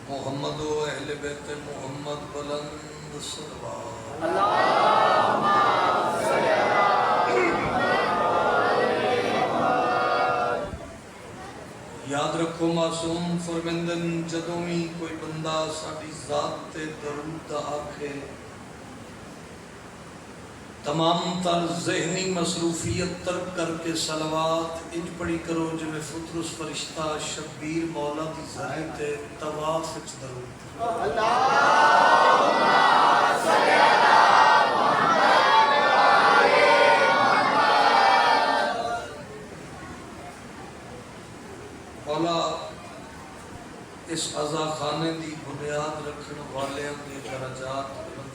محمد و اہل بیت محمد بلند صلوات اللہم صلی یاد رکھو معصوم فرمندن جدوں بھی کوئی بندہ ساڈی ذات تے درود آکھے تمام تر ذہنی مصروفیت ترک کر کے صلوات انج پڑھی کرو جویں فطرس فرشتہ شبیر مولا دی زاری تے طواف وچ درود اللہم صلی مولا اس عزا خانے دی بنیاد رکھن والیاں دے درجات بلند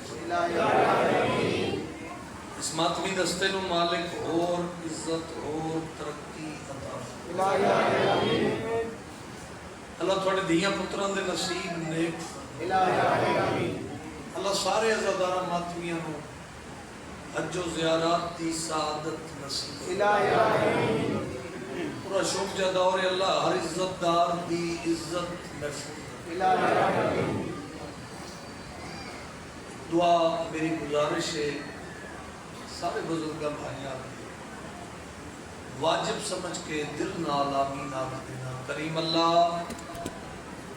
اس ماتمی دستے نو مالک اور عزت اور ترقی عطا اللہ تھوڑے دیاں پتران دے نصیب نیک اللہ سارے عزادارہ ماتمیاں نو حج و زیارات دی سعادت نصیب پورا شوق جا دور اللہ ہر عزت دار دی عزت محفوظ دعا میری گزارش ہے سارے بزرگاں بھائیاں واجب سمجھ کے دل نال آمین آکھ دینا کریم اللہ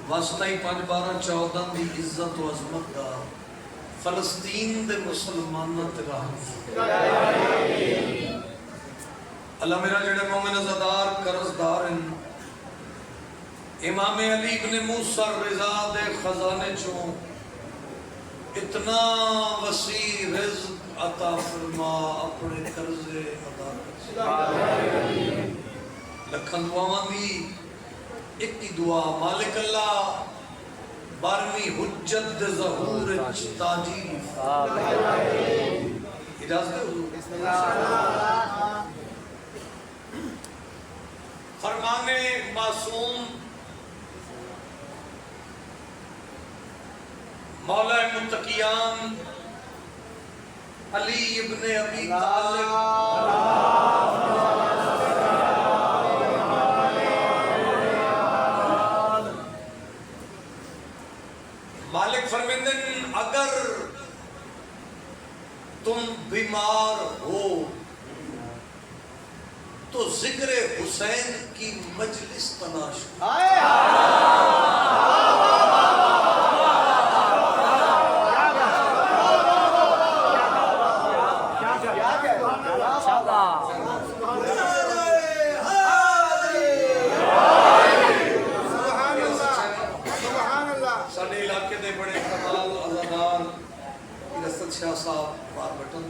واسطہ 5/12/14 دی عزت و عظمت دا فلسطین دے مسلمانوں تے رحم اللہ میرا جڑے مومن عزادار قرضدار ہیں امام علی ابن موسیٰ رضا دے خزانے چوں اتنا وسیع رزق عطا فرما اپنے قرضے ادا کر لکھن دعاواں دی ایک کی دعا مالک اللہ 12ویں حجت دے ظہور تاجیل اجازت ہے حضور فرمان معصوم مولا متقیان علی ابن ابی طالب مالک فرمیندن اگر تم بیمار ہو تو ذکر حسین کی مجلس تلاش ساڑھے علاقے دے بڑے قتال عزادار رسط شاہ صاحب بار بٹن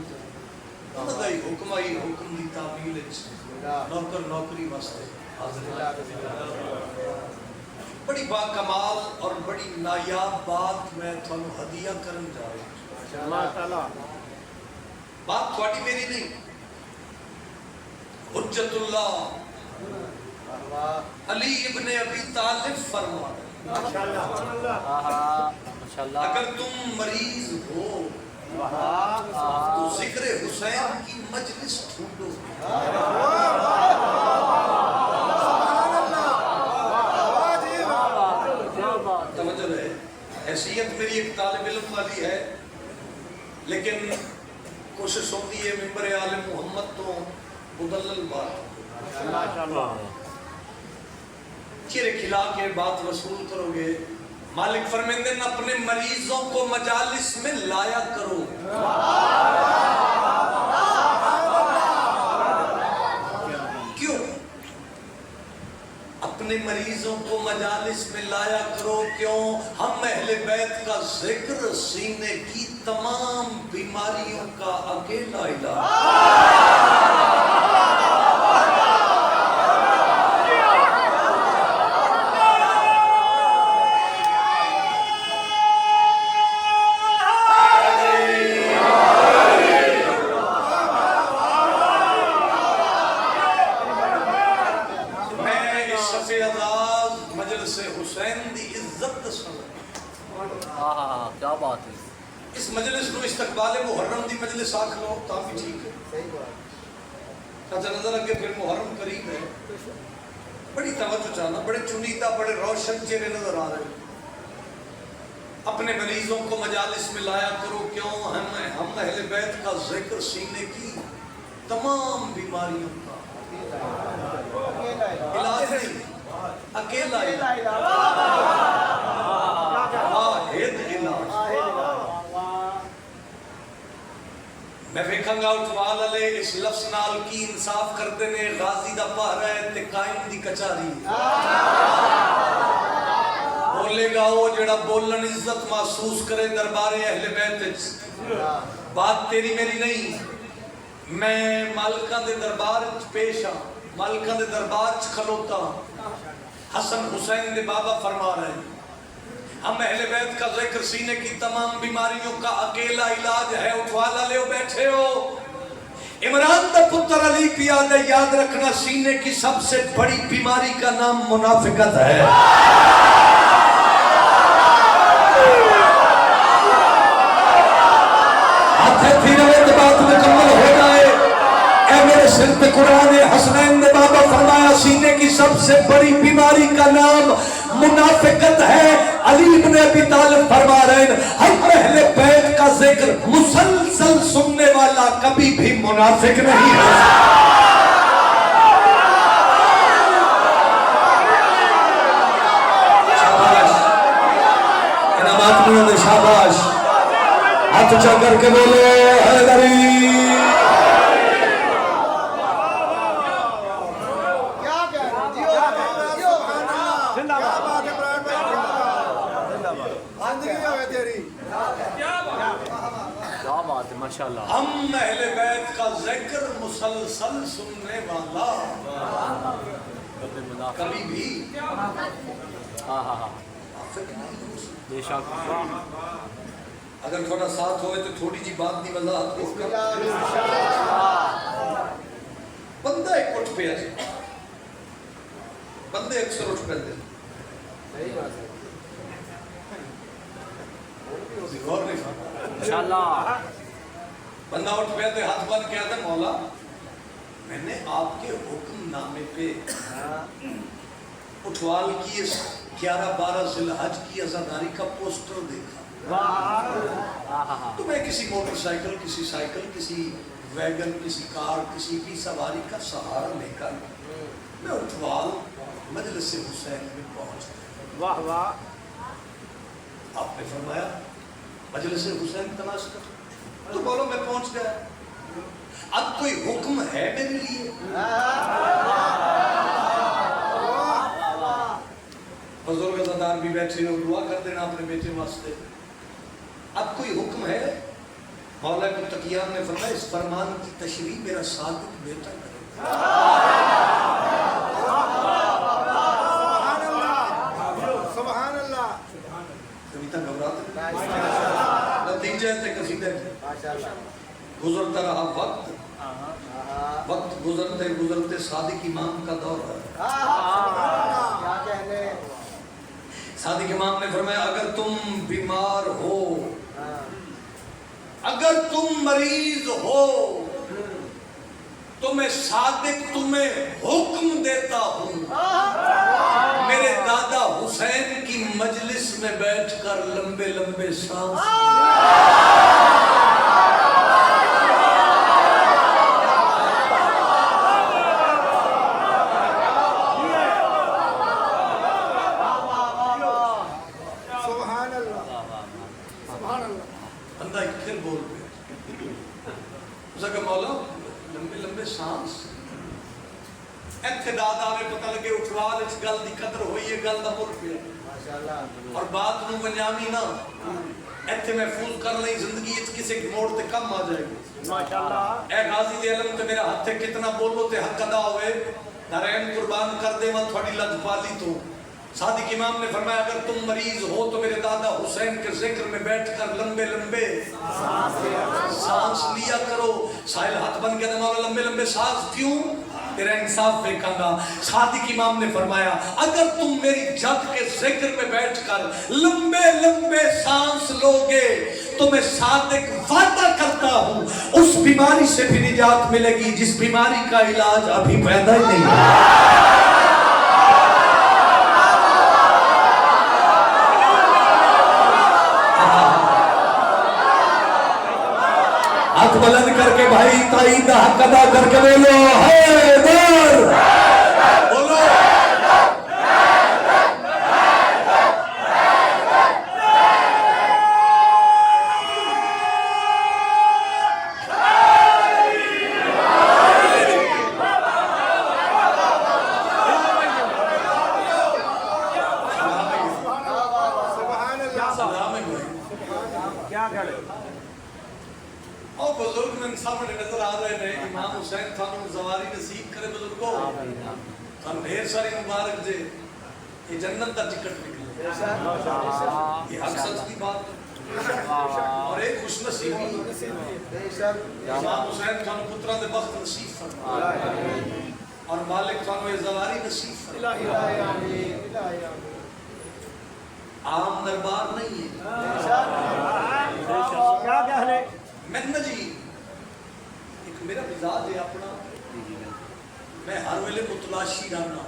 انہوں دا ہی حکم آئی حکم دی تعمیل نوکر نوکری واسطے حاضر بڑی با کمال اور بڑی نایاب بات میں تھانو ہدیہ کرن جا رہا ہوں بات تھوڑی میری نہیں حجت اللہ علی ابن ابی طالب فرما اگر تم مریض ہو تو ذکر حسین کی مجلس ڈھونڈو توجہ ہے حیثیت میری ایک طالب علم والی ہے لیکن کوشش ہوتی ہے ممبر عالم محمد تو مدلل بات چیرے کھلا کے بات وصول کرو گے مالک فرمیندن اپنے مریضوں کو مجالس میں لایا کرو کیوں اپنے مریضوں کو مجالس میں لایا کرو کیوں ہم اہل بیت کا ذکر سینے کی تمام بیماریوں کا اکیلا علاج کیا بات ہے اس مجلس نو استقبال محرم دی مجلس آکھ لو تا بھی ٹھیک ہے چاچا نظر اگے پھر محرم قریب ہے بڑی توجہ چاہنا بڑے چنیدہ بڑے روشن چہرے نظر آ رہے اپنے مریضوں کو مجالس میں لایا کرو، کیوں ہم اہل بیت کا ذکر سینے کی تمام بیماریوں کا علاج نہیں، اکیلا علاج، واحد علاج۔ میں ویکھاں گا اٹھوال علیہ اس لفظ نال کی انصاف کردے نے، غازی دا پہرا ہے تے قائم دی کچاری، بولے گا وہ جڑا بولن عزت محسوس کرے دربار اہل بیت۔ بات تیری میری نہیں، میں مالکاں دے دربار پیش ہاں، مالکاں دے دربار کھلوتا، حسن حسین دے بابا فرما رہے ہیں ہم اہل بیت کا ذکر سینے کی تمام بیماریوں کا اکیلا علاج ہے۔ اٹھوالا لے بیٹھے ہو، عمران دا پتر علی پیادہ، یاد رکھنا سینے کی سب سے بڑی بیماری کا نام منافقت ہے۔ بات مکمل ہو جائے، اے میرے سر پہ قرآن حسنین نے بابا فرمایا سینے کی سب سے بڑی بیماری کا نام منافقت ہے۔ علی بن ابی طالب فرما رہے ہیں ہم اہل بیت کا ذکر مسلسل سننے والا کبھی بھی منافق نہیں ہے۔ شاباش، انعامات میں نے شاباش، ہاتھ اونچا کر کے بولو حیدری۔ ہم اہل بیت کا ذکر مسلسل سننے والا کبھی بھی بے شک اگر تھوڑا ساتھ ہوئے تو تھوڑی جی بات دی وضاحت ہو کر بندہ ایک اٹھ پہ ہے، بندے اکثر اٹھ پہ دے غور نہیں فرمایا انشاءاللہ، بندہ اٹھ پہ دے ہاتھ بند کیا تھا مولا میں نے آپ کے حکم نامے پہ اٹھوال کی 11-12 ذی الحج کی عزاداری کا پوسٹر دیکھا، تو میں کسی موٹر سائیکل، کسی سائیکل، کسی ویگن، کسی کار، کسی بھی سواری کا سہارا لے کر میں اٹھوال مجلس حسین میں پہنچ گیا۔ واہ واہ، آپ نے فرمایا مجلس حسین تلاش کر، تو بولو میں پہنچ گیا، اب کوئی حکم ہے میرے لیے؟ بزرگ عزادار بھی بیٹھے ہو، دعا کر دینا اپنے بیٹے واسطے، اب کوئی حکم ہے؟ مولا کو تقیان نے فرمایا اس فرمان کی تشریح میرا صادق بیٹا کرے گا۔ سبحان اللہ، کبھی تک گھبراتے نتیجہ تے قصیدے گزرتا رہا وقت، وقت گزرتے گزرتے صادق امام کا دور ہے۔ صادق امام نے فرمایا اگر تم بیمار ہو، اگر تم مریض ہو تو میں صادق تمہیں حکم دیتا ہوں میرے دادا حسین کی مجلس میں بیٹھ کر لمبے لمبے سانس بندہ ایک پھر بول پہ اسے کہ مولا لمبے لمبے سانس ایتھے دادا میں پتہ لگے اٹھوال اس گل دی قدر ہوئی ہے گل دا مر پہ اور بات نو ونیامی نا ایتھے محفوظ کر لئی زندگی اس کسے موڑ تے کم آ جائے گی ماشاءاللہ۔ اے غازی دے علم تے میرا ہاتھ تے کتنا بولو تے حق ادا ہوئے نارین قربان کر دے میں تھوڑی لج پالی تو صادق امام نے فرمایا اگر تم مریض ہو تو میرے دادا حسین کے ذکر میں بیٹھ کر لمبے لمبے سانس لیا کرو۔ سائل ہاتھ بن کے مولا لمبے لمبے سانس کیوں؟ تیرا انصاف دیکھا گا۔ صادق امام نے فرمایا اگر تم میری جد کے ذکر میں بیٹھ کر لمبے لمبے سانس لوگے تو میں صادق وعدہ کرتا ہوں اس بیماری سے بھی نجات ملے گی جس بیماری کا علاج ابھی پیدا ہی نہیں ہے۔ بلند کر کے بھائی تائید کا حق ادا کر کے بولو حیدر بولو اور بزرگ میں سامنے نظر آ رہے ہیں امام حسین تھانوں زواری نصیب کرے بزرگوں تھان ڈھیر ساری مبارک دے یہ جنت کا ٹکٹ نکلے یہ حق سچ کی بات ہے اور ایک خوش نصیبی امام حسین تھانوں پترہ دے بخت نصیب فرمائے اور مالک تھانوں یہ زواری نصیب فرمائے عام دربار نہیں ہے کیا کہنے میں جی ایک میرا مزاج ہے اپنا میں ہر ویلے متلاشی رہنا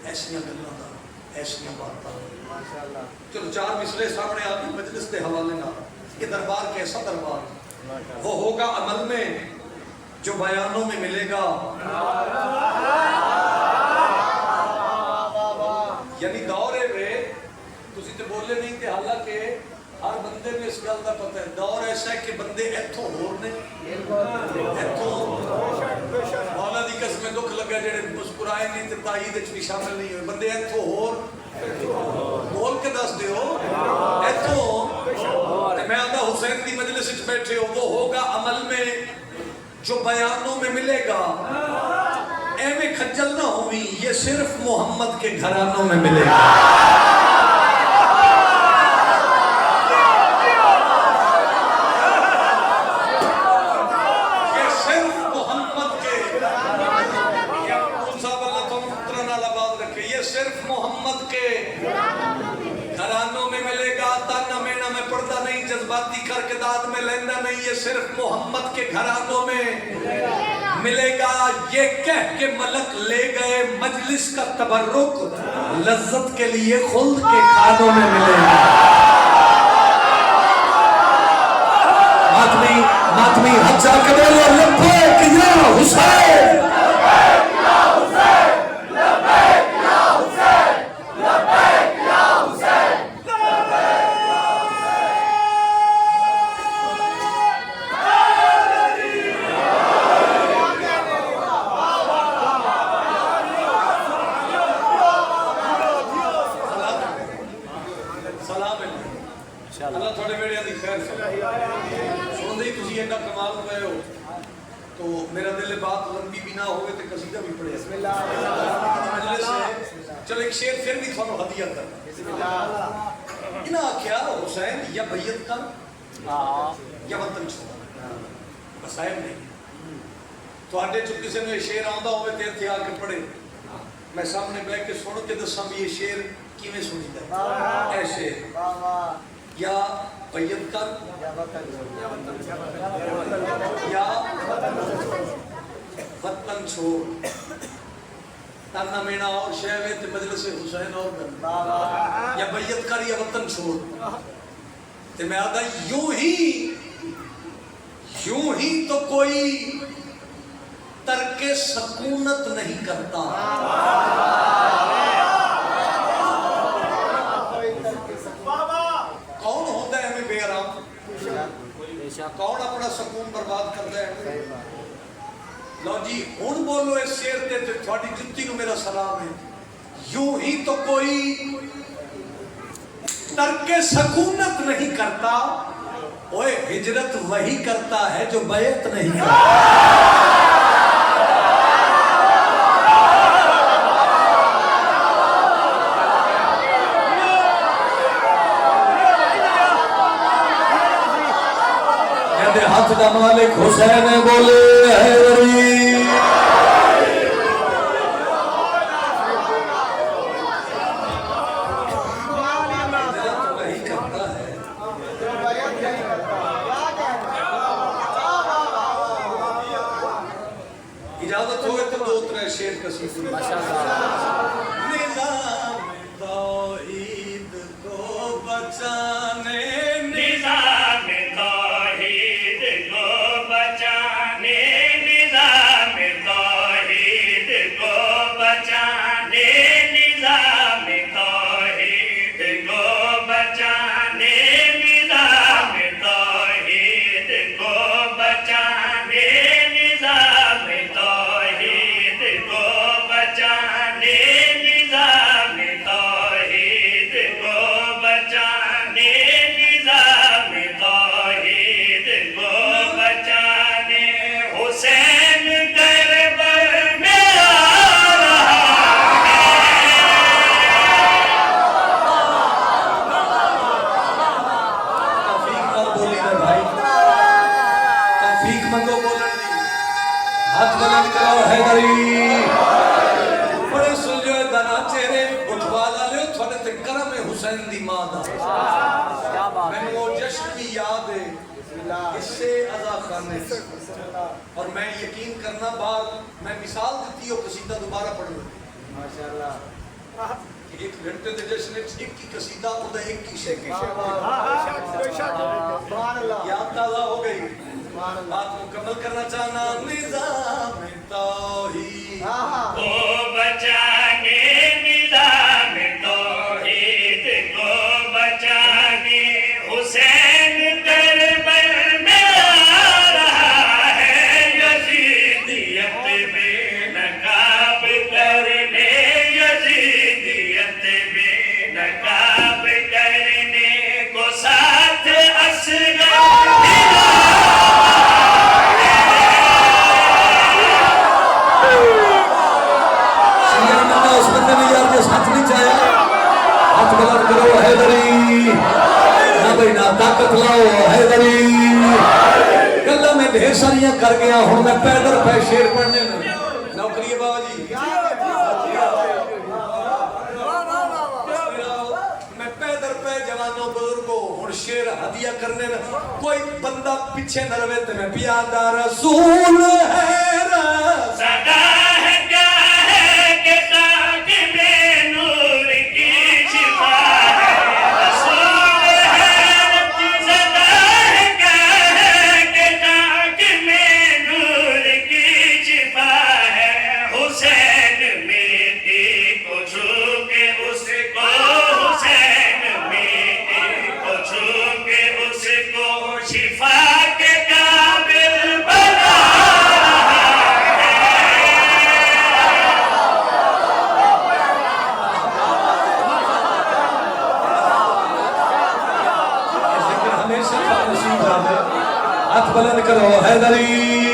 ایسیاں گلاں دا ایسیاں باتاں چلو چار مصرے سامنے آ گئی مجلس کے حوالے نہ یہ دربار کیسا دربار وہ ہوگا عمل میں جو بیانوں میں ملے گا یعنی دورے میں تسی تے بولے نہیں تے حالانکہ ہر بندے میں اس گل کا پتہ ہے دور ایسا ہے کہ بندے ایتھوں ہور نے ایتھوں مولا دی قسم دکھ لگا جڑے مسکرائے نہیں تے تائید وچ بھی شامل نہیں ہوئے بندے ایتھوں ہور بول کے دس دیو ایتھوں تے میں آندا حسین دی مجلس وچ بیٹھے ہو وہ ہوگا عمل میں جو بیانوں میں ملے گا ایویں کھجل نہ ہوئی یہ صرف محمد کے گھرانوں میں ملے گا صرف محمد کے گھرانوں میں ملے گا تانا مینا میں پردہ نہیں جذباتی کر کے داد میں لیندہ نہیں یہ صرف محمد کے گھرانوں میں ملے گا یہ کہہ کے ملک لے گئے مجلس کا تبرک لذت کے لیے خلد کے کھانوں میں ملے گا ماتمی حق جا کے بولو لبیک یا حسین اللہ تھوڑے بیڑے دی خیر سے سن دے تسی ایڈا کمال ہوئے ہو تو میرا دل بات لمبی بھی نہ ہوئے تے قصیدہ بھی پڑھے بسم اللہ مجلس ہے چلو ایک شعر پھر بھی تھانوں ہدیہ کر بسم اللہ انہاں کیا حسین یا بیعت کر یا وطن چھوڑ مسائب نہیں تو آڈے جو کسی نے شعر آندہ ہوئے تیر تھی آ کے پڑھے میں سامنے بیٹھ کے سن کے دساں بھی یہ شعر کیویں سنی دا ایسے یا بیعت کر یا وطن چھوڑ تانا مینا اور شہوے تے مجلس حسین اور کر یا بیعت کر یا وطن چھوڑ تے میں آدھا یوں ہی تو کوئی ترک سکونت نہیں کرتا کون ہوتا ہے ہمیں بے آرام کون اپنا سکون برباد کرتا ہے لو جی ہون بولو اس شیر تے تھوڑی جتی نو میرا سلام ہے یوں ہی تو کوئی ترک سکونت نہیں کرتا اوے ہجرت وہی کرتا ہے جو بیعت نہیں کرتا ہاتھ کا مالک حسین بولے حیدری اجازت ہوئے تو دو ترے شیر کسی نظام توحید کو بچانے نظام توحید کو بچانے حیدری بڑے سلجھوئے دانا چہرے اٹھوا لے تھوڑے تے کرم حسین دی ماں دا کیا بات میں وہ جشن کی یاد ہے اس سے عزا خانے اور میں یقین کرنا بعد میں مثال دیتی ہوں قصیدہ دوبارہ پڑھ لوں ماشاءاللہ ایک گھنٹے دے جشن ایک کی قصیدہ اور ایک کی شیخ یاد تازہ ہو گئی بات مکمل کرنا چاہنا نظام توحید کو بچانے نظام توحید کو بچانے حسین کربل میں آ رہا ہے یزیدیت میں نقاب کرنے یزیدیت میں نقاب کرنے کو ساتھ اصغر ہاتھ بلند کرو حیدری نہ بھائی نہ طاقت لاؤ حیدری گلا میں ڈھیر ساریاں کر گیا ہوں میں پیدر پہ شیر پڑھنے میں نوکری ہے بابا جی میں پیدر پہ جوانوں بزرگوں ہوں شیر ہدیہ کرنے میں کوئی بندہ پیچھے نہ روے تے میں پیادہ رسول ہے صدا ہے کیا ہے کہ خاک میں نور کی شفا ہے رسول ہے صدا ہے کیا ہے کہ خاک میں نور کی شفا ہے حسین میٹی کو چھو کے اس کو حسین میٹی کو چھو کے اس کو شفا کے قابل بنا ہاتھ بلند کرو حیدری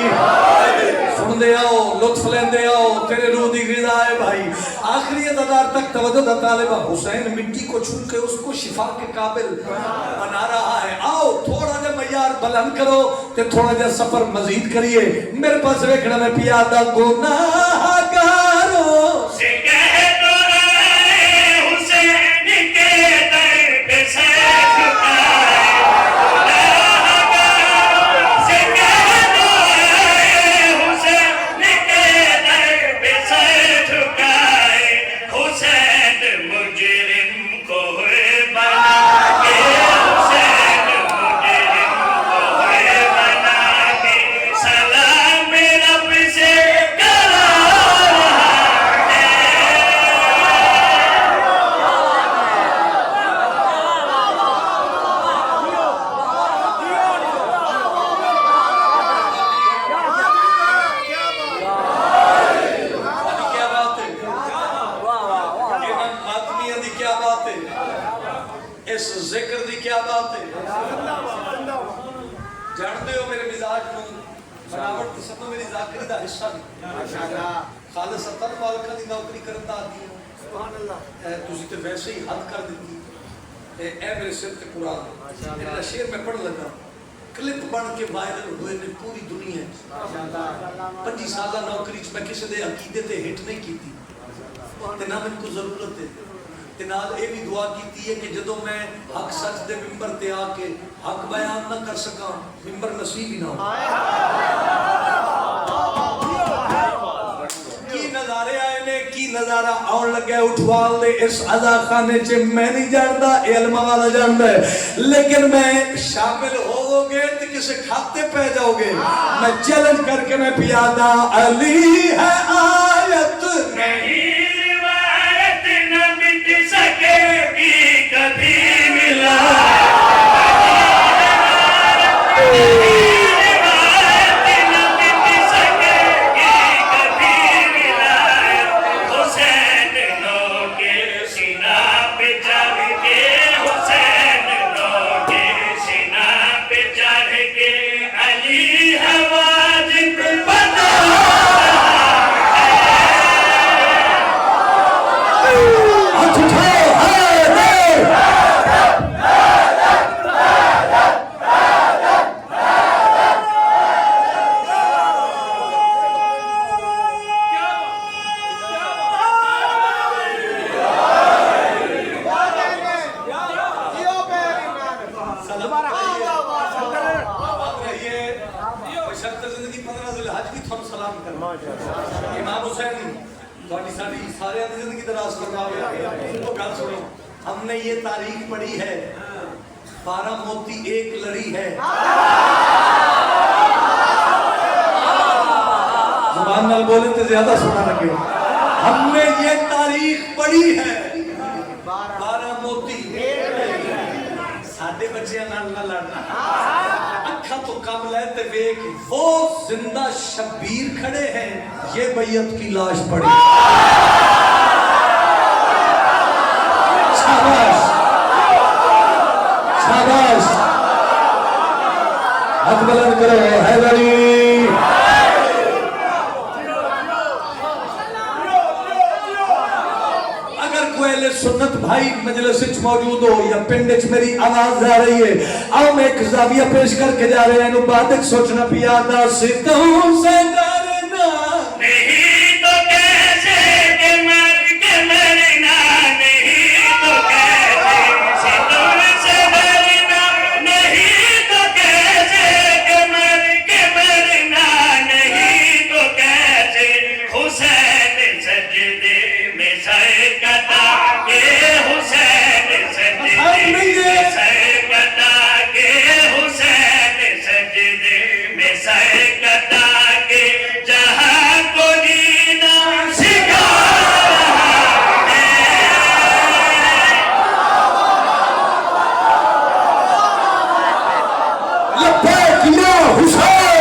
سن دے آؤ لطف لین دے آؤ تیرے روح دی غذا ہے بھائی آخری ادار تک توجہ دا طالبہ حسین مٹی کو چھو کے اس کو شفا کے قابل بنا رہا ہے آؤ تھوڑا جا معیار بلند کرو تے تھوڑا جا سفر مزید کریے میرے پاس ویکھنا میں پیادہ گناہ گاروں سے کہہ دو رہے حسین کے در پہ سر جھکائے اس ذکر دی کیا بات ہے جانتے ہو میرے مزاج کو بناوٹ تو سب میری ذاکری دا حصہ نہیں خالص اتن مالکہ دی نوکری کرتا آتی ہے تجھے تو ویسے ہی حد کر دیتی اے میرے سر تے قرآن میرا شیر میں پڑھ لگا کلپ بن کے وائرل ہوئے نے پوری دنیا 25 سالہ نوکری میں کسی دے عقیدے تے ہٹ نہیں کی تھی تے نہ میں کو ضرورت ہے تے نال اے بھی دعا کیتی ہے کہ جدوں میں حق سچ دے منبر تے آ کے حق بیان نہ کر سکاں منبر نصیب ہی نہ ہو کی نظارے آئے نے کی نظارہ آن لگے اٹھوال دے اس عزا خانے چے میں نہیں جاندا اے علمہ والا جاندا ہے لیکن میں شامل ہو گے تے کسے کھاتے پہ جاؤ گے میں چیلنج کر کے میں پیادہ علی ہے آیت نہیں روایت نہ مٹ سکے گی کبھی ملا بات رہیے بشرط زندگی 15 ذوالحج کی تھم سلام کرنا امام حسین تھوڑی ساری سارے دی زندگی دراز فرماوے تو گل سنو ہم نے یہ تاریخ پڑھی ہے 12 موتی ایک لڑی ہے زبان نال بولے تو زیادہ سنا لگے ہم نے یہ تاریخ پڑھی ہے 12 موتی ساڈے بچیاں نال نہ لڑنا اکھا تو کم لیتے ویک وہ زندہ شبیر کھڑے ہیں یہ بیعت کی لاش پڑی شاباش شاباش ہاتھ بلند کرو حیدری اہل سنت بھائی مجلس وچ موجود ہو یا پنڈ وچ میری آواز آ رہی ہے آؤ میں ایک زاویہ پیش کر کے جا رہے ہیں نو بات ایک سوچنا پیادا ستوں سے ڈرنا نہیں تو کیسے کہ مر کے مرنا نہیں تو کیسے ستوں سے ڈرنا نہیں تو کیسے کہ مر کے مرنا نہیں تو کیسے حسین سجدے میں سر کتا کہ حسین سجدے میں سر کتا کہ حسین سجدے میں سر کتا کہ جہاں کو جینا سکھا رہا ہے لبیک یا حسین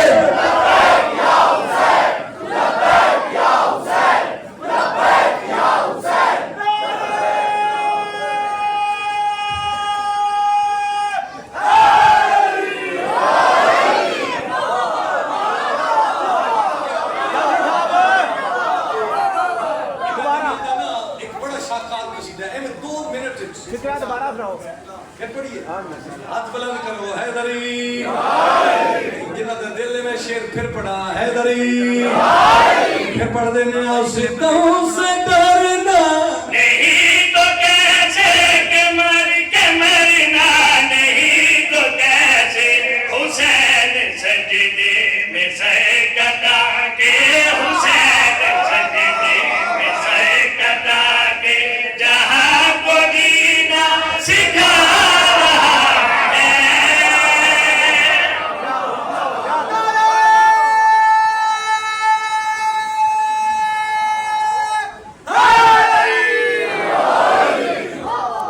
ہاتھ بلند کرو حیدری جنہ دے دل میں شیر پھر پڑا حیدری پھر پڑھ دینے ستوں سے ڈر